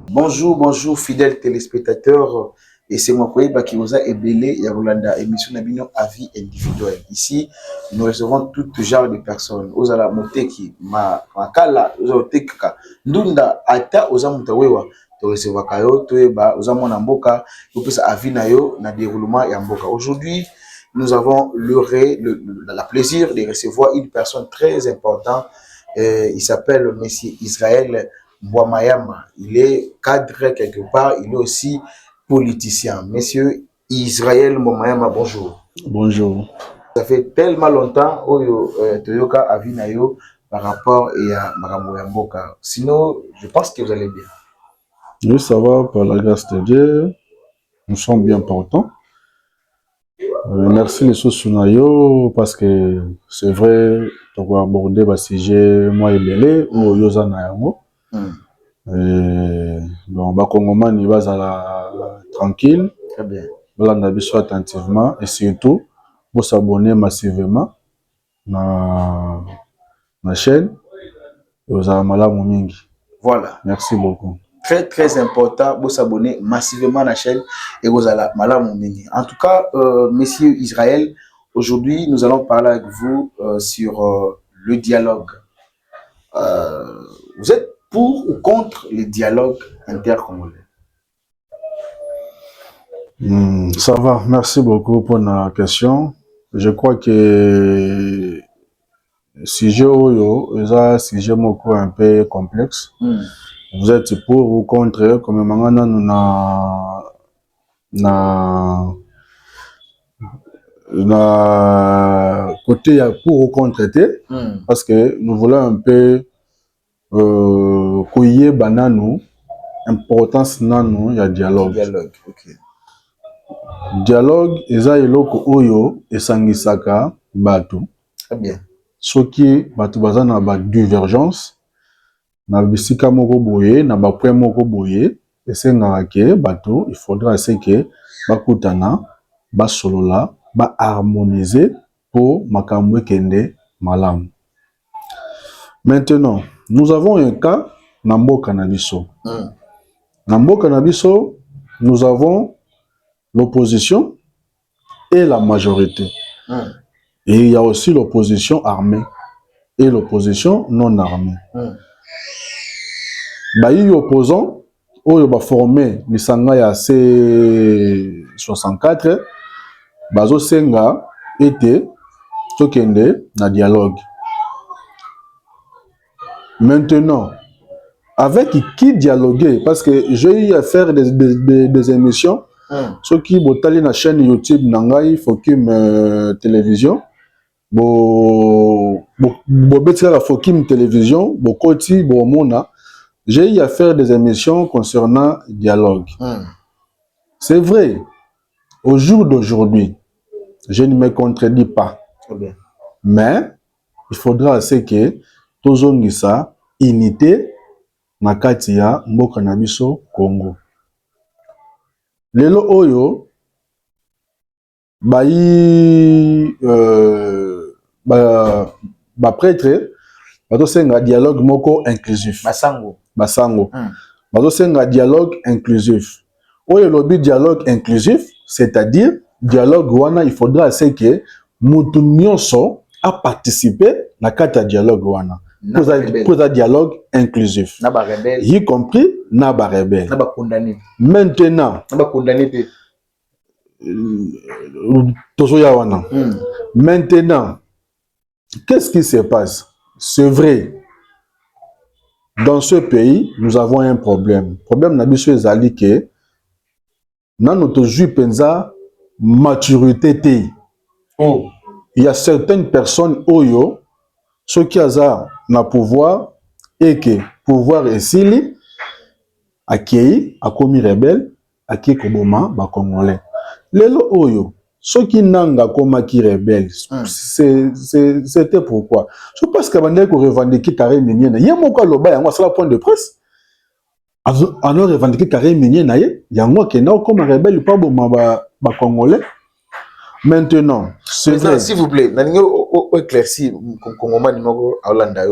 Bonjour, bonjour, fidèles téléspectateurs. Et c'est moi qui vous a ébélé Yarolanda, émission Nabino Avis individuelle. Ici, nous recevons tout genre de personnes. Ozala Moteki, Makala, Ozoteka, Ndunda, Ata, Ozamutawewa, to recevoir Kayo, Toeba, Ozamona Mboka, vous pouvez avis nayo, na déroulement Yamboka. Aujourd'hui, nous avons la plaisir de recevoir une personne très importante. Il s'appelle Monsieur Israël Bouamayama. Il est cadre quelque part, il est aussi politicien. Monsieur Israël Bouamayama, bonjour. Bonjour. Ça fait tellement longtemps que Toyoka a vu Nayo par rapport à Marambo Yamboka. Sinon, je pense que vous allez bien. Oui, ça va, par la grâce de Dieu. Nous sommes bien portants. Merci les Sosunayo parce que c'est vrai, tu as abordé le sujet moi et Belé ou Yozana Yango. Donc, Bakongomani va tranquille. Très bien. On a attentivement et surtout pour s'abonner massivement à la chaîne. Voilà. Merci beaucoup. Très très important, vous s'abonner massivement à la chaîne et vous allez en tout cas, Monsieur Israël, aujourd'hui nous allons parler avec vous sur le dialogue. Vous êtes pour ou contre le dialogue intercongolais? Ça va, merci beaucoup pour la question. Je crois que sujet Oyo est un sujet un peu complexe. Vous êtes pour ou contre, comme maintenant nous na côté pour ou contre, parce que nous voulons un peu couiller banano, importance nano, il y a dialogue. Okay. Dialogue, eza eloko oyo esangisaka bato. Très bien. Soki bato baza na ba divergence na bisika moko boye na ba point moko boye esengaka ke bato il faudra que bakutana basolola ba harmoniser pour makambo ekende malamu. Maintenant, nous avons un cas na mboka na biso. Na mboka na biso, nous avons l'opposition et la majorité. Et il y a aussi l'opposition armée et l'opposition non armée. Les opposants, ils ont formé l'Isanga C64, Bazo Senga était Tokende na dialogue. Maintenant, avec qui dialoguer? Parce que j'ai eu à faire des émissions. Ceux qui botali na chaîne YouTube Nangai Fokim télévision. Betira la Fokim télévision. Bokoti Bomona. J'ai eu à faire des émissions concernant le dialogue. C'est vrai. Au jour d'aujourd'hui, je ne me contredis pas. Mais il faudra que tozongisa unité na kati ya mboka na biso Congo. Lelo oyo ba prêtre bato senga dialogue moko inclusif. Basango. Bato senga dialogue inclusif. Oyo lobi dialogue inclusif, c'est-à-dire dialogue wana il faudra que mutu nyonso a participer na kati ya dialogue wana. Pour un dialogue inclusif. Y compris Naba rebelle. Maintenant, maintenant, qu'est-ce qui se passe? C'est vrai, dans ce pays, nous avons un problème. Le problème, Nabiso Ezali que dans notre jus penza maturité te. Il y a certaines personnes oyo ceux qui ont na pouvoir et que pouvoir est sili akei akomi rebelle akei koboma ba congolais. Lelo oyo ceux qui nanga koma ki rebelle c'était pourquoi? Je pense que bande ko revendiquer carré minier na yemo ko loba yango ça la point de presse. Alors revendiquer carré minier na ye yango ke na koma rebelle pas boma ba congolais. Maintenant, s'il vous plaît, éclairci Congoma numéro à Hollanda.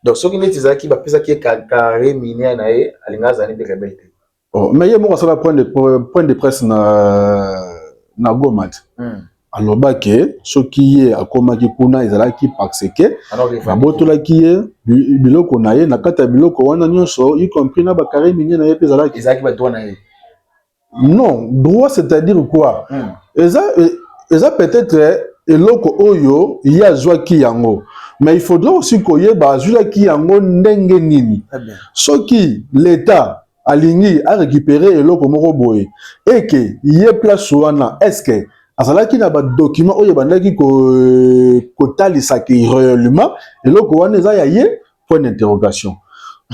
Donc ce qui n'est pas qui va faire qui est carré minier na e alinga zani de rebelle. Oh, mais il y a moi ça va point de presse na Gomat. Alors bah que ce qui est à comment qui kuna ezala qui parce que ba botola qui est biloko na ye na kata biloko wana nyonso y compris na ba carré minier na ye ezala qui ba droit na ye. Non, droit c'est-à-dire quoi? Eza peut-être eloko oyo il y a joie qui yango. Mais il faudra aussi qu'il y ait bazula qui yango ndenge nini. Ce qui l'État aligné a récupéré eloko moko boye et que y ait place wana est-ce que azalaki na ba document oyo bandaki ko talisa ki réellement eloko wana eza ya ye point d'interrogation.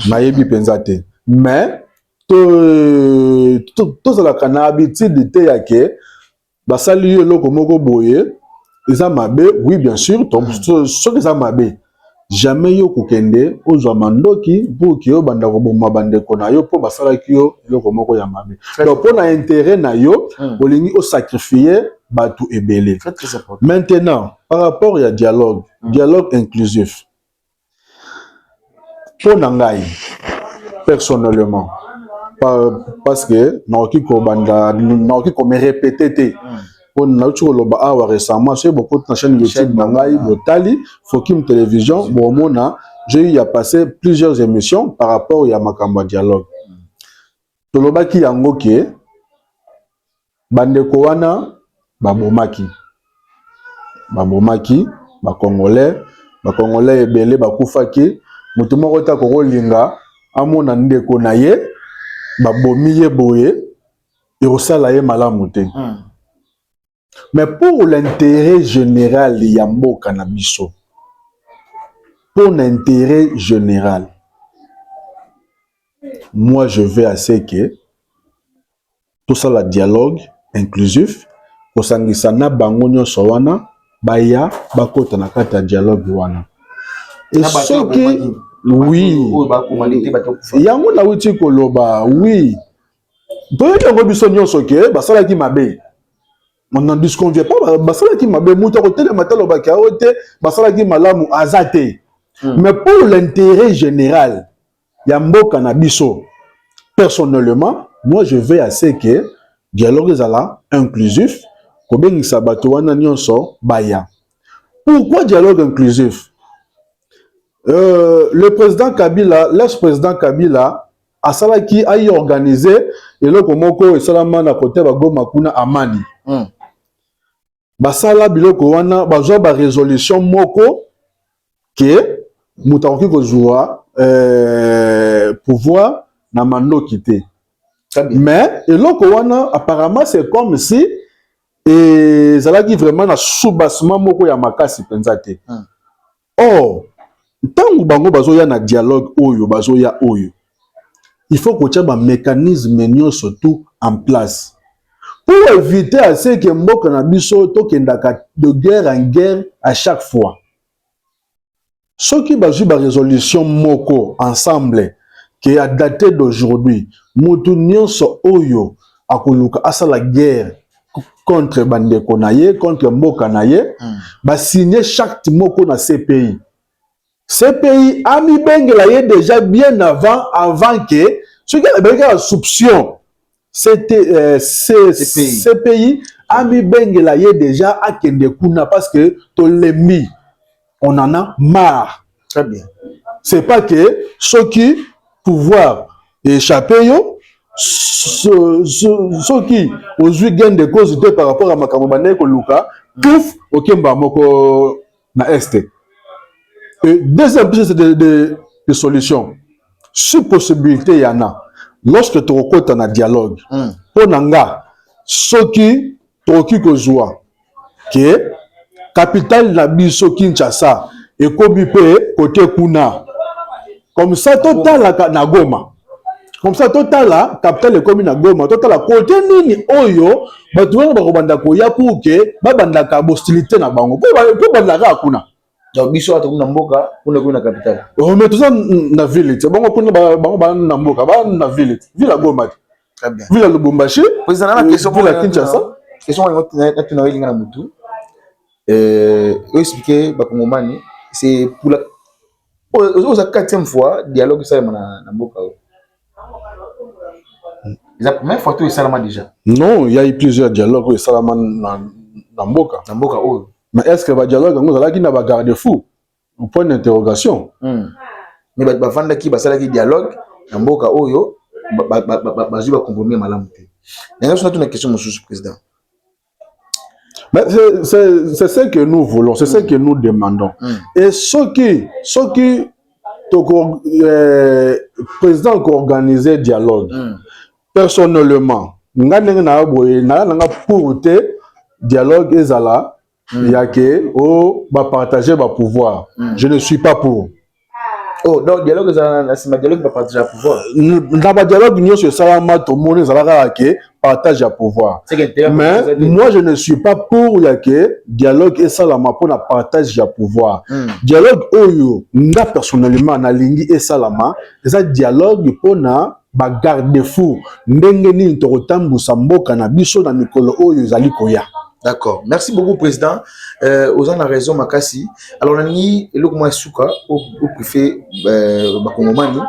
Nayebi penza te. Mais to la kana habitude te ya ke basali eloko moko boye eza mabe, oui bien sûr, ce que ça mabe. Jamais yo kokende ozwa mandoki pour que yo banda ko boma bande ko na yo po basala ki yo eloko moko ya mabe. Donc pour na intérêt na yo, olingi o sacrifier batu ebele. Maintenant, par rapport au dialogue, dialogue inclusif. Pour nangai personnellement parce que naoki ko banda naoki ko me répéter on a toujours le bas récemment c'est beaucoup de chaîne YouTube nangai botali Fokim télévision bon mona j'ai eu à passer plusieurs émissions par rapport à makambo dialogue to loba ki yango ke bande ko wana babomaki ba congolais ebele bakufaki mutu moko ta ko linga amona ndeko na ye babomi ye boye irosala ye malamu te. Mais pour l'intérêt général ya mboka na biso, pour l'intérêt général, moi je vais à ce que tout ça le dialogue inclusif kosangisa na bango nyonso wana baya bakota na kata dialogue wana. Et ce que oui, yango na wuti koloba oui. Doye yango biso nyonso ke basala ki mabe. On n'en disconvient pas, basala ki mabe muta ko tele matalo ba ka ote basala ki malamu azate. Mais pour l'intérêt général ya mboka na biso, personnellement, moi je vais à ce que dialogue ezala inclusif ko bengisa bato wana nyonso baya. Pourquoi dialogue inclusif? Le président Kabila, l'ex-président Kabila, a salaki a organisé et le komoko et salama na côté ba Goma kuna amani. Basala biloko wana bazwa ba résolution moko que mutakoki kozwa pouvoir na mando kité. Mais eloko wana apparemment c'est comme si et zalaki vraiment na soubassement moko ya makasi penzate. Or tant bango bazoya na dialogue oyo bazoya oyo il faut que tu aies un mécanisme surtout en place pour éviter à ce que mboka na biso to kendaka de guerre en guerre à chaque fois. Ceux qui bazu ba résolution moko ensemble qui a daté d'aujourd'hui mutu nyonso oyo akoluka asala guerre contre bandeko na ye contre mboka na ye ba signer chaque moko na CPI. Ce pays a mis Bengelaye déjà bien avant que ce qui est la soupçon. C'était ce pays a mis Bengelaye déjà à Kendekuna parce que Tolemi, on en a marre. Très bien. C'est pas que ceux qui pouvoir échapper yo, ceux qui ont eu gain de cause par rapport à Makamobane Koluka, pouf, Okemba Moko na Este. Deuxième piste de solution, si possibilité il y en a, lorsque tu rencontres un dialogue, pour Nanga, ceux qui troquent que joie, que capitale la biso Kinshasa et Kobipe côté Kuna, comme ça total la Goma, comme ça total la capitale comme na Goma, total la côté nini oyo, batuwa ba kobanda ko ya pour que ba banda ka hostilité na bango, pour banda ka kuna. Donc biso atoku na mboka kuna kuna capitale. Oh mais tout ça na ville, c'est bon kuna ba na mboka, ba na ville, ville à Goma. Très bien. Ville à Lubumbashi. Vous en avez question pour la Kinshasa. Question on na welinga na mutu. Expliquer ba Kongomani, c'est pour la la 4e fois, dialogue ça na mboka. C'est la première fois que tu es déjà. Non, il y a eu plusieurs dialogues et Salaman na mboka. Na mboka oh. Mais est-ce que le dialogue nous allons qui n'a pas garde-fou? Un point d'interrogation. Mais ba vanda ki ba sala ki dialogue na mboka oyo ba jiba compromis malamu te. Nanga sona tuna question monsieur le président. Mais c'est ce que nous voulons, c'est ce que nous demandons. Et ce qui président qui organisé dialogue, personnellement, pour te dialogue ezala, il y a que partager le pouvoir. Je ne suis pas pour. Oh, donc dialogue c'est ma dialogue va partager le pouvoir. Dans le dialogue nous sur salama tout le monde ezala que partage le pouvoir. Mais moi je ne suis pas pour ya que dialogue et salama pour na partage le pouvoir. Dialogue oyo nga personnellement na lingi et salama, ça dialogue pour na ba garde-fou ndenge ni tokotambusa mboka na biso na mikolo oyo ezali koya. D'accord. Merci beaucoup, Président. Aux en a raison, Makassi. Alors, on a mis le comment souka au préfet Bakongomani.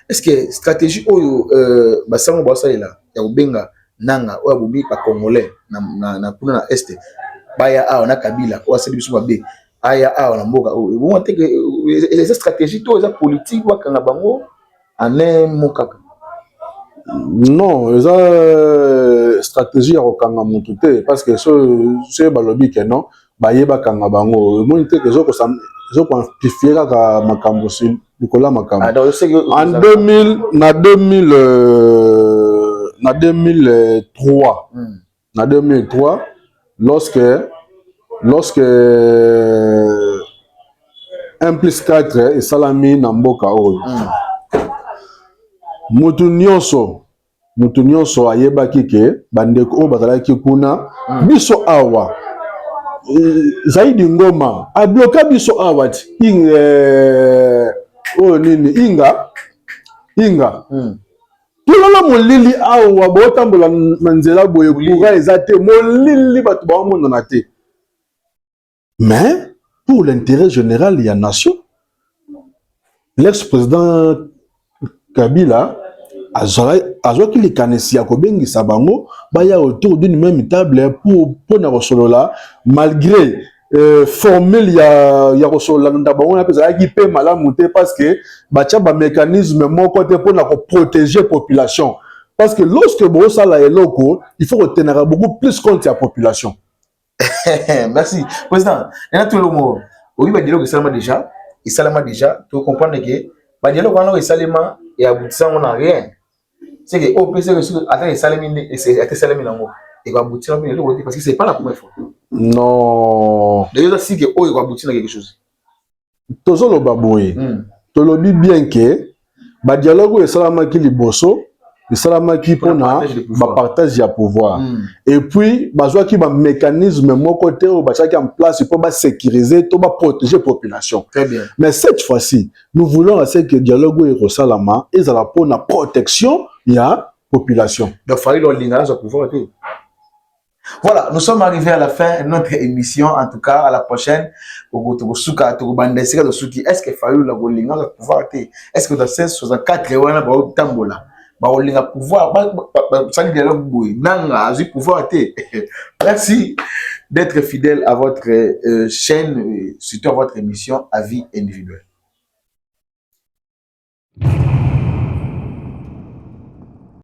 Est-ce que stratégie oyo basango basa ila ya ubenga nanga oya bubi pa congolais na kuna na este baya a na kabila o asali biso babe aya a na mboka oyo bon te que les stratégies to eza politique bakanga bango ane mokaka. Non, ils ont stratégie à okanga mutute parce que ce balobi que non, bayeba kanga bango. Moi te que zo amplifier ka makambo sur Nicolas Makambo. En 2003, lorsque 1+4 et Salami Namboka oyo. Mutu nyonso ayebaki ke bandeko o bazalaki kuna biso awa Zaidi Ngoma abloka biso awa nini inga tulala molili awa botambola manzela boye kura ezate molili batu ba mondo na te. Mais pour l'intérêt général de la nation, l'ex-président Kabila a qui les kanesi akobengi sabango baya autour d'une même table pour na rosolola malgré formule ya rosolola ndabango na pesa ki pe malamu te parce que bacha ba mécanisme moko te pour na protéger population parce que lorsque bo sala eloko il faut retenir beaucoup plus compte la population. Merci président. Et là tout le monde oui ba dialogue salama déjà tu comprends que ba dialogue wana salama et aboutissant on a rien. C'est que au PC attends salami et salami nango et va aboutir parce que c'est pas la première fois. Non. D'ailleurs si que il va aboutir quelque chose. Tozolo baboye. Tolobi bien que ba dialogue et salama ki liboso et salama ki pona ba partage ya pouvoir. Et puis bazwa ki ba mécanisme moko te o ba chaki en place pour ba sécuriser to ba protéger population. Très bien. Mais cette fois-ci, nous voulons à ce que dialogue et salama et la pona protection ya population. Donc fallait leur lingage au pouvoir tout. Voilà, nous sommes arrivés à la fin de notre émission. En tout cas, à la prochaine. Est-ce qu'il fallait la lingage au pouvoir? Est-ce que dans 1664 tambola baolinga pouvoir ça dialogue boy nanga azu pouvoir té. Merci d'être fidèle à votre chaîne, surtout à votre émission Avis individuelle.